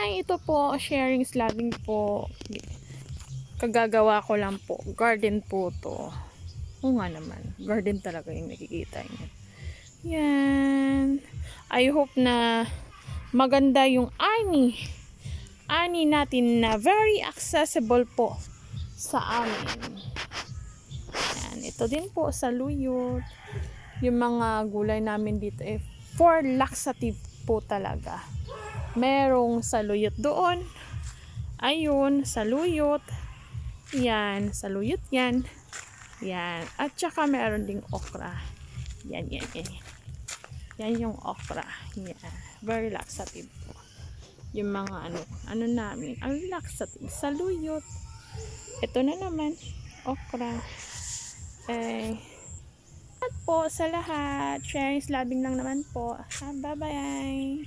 Hi! Ito po, sharing slabbing po. Kagagawa ko lang po. Garden po to. Oo nga naman. Garden talaga yung nakikita niyo. Yan. I hope na maganda yung ani. Ani natin na very accessible po sa amin. Yan. Ito din po sa luyot. Yung mga gulay namin dito for laxative po talaga. Merong saluyot doon. Ayun, saluyot. Yan, saluyot yan. Yan. At saka meron ding okra. Yan, yan, yan. Yan yung okra. Yan. Very laxative po. Yung mga ano namin. Ang laxative. Saluyot. Ito na naman. Okra. At po sa lahat. Sharing slabbing lang naman po. Bye-bye.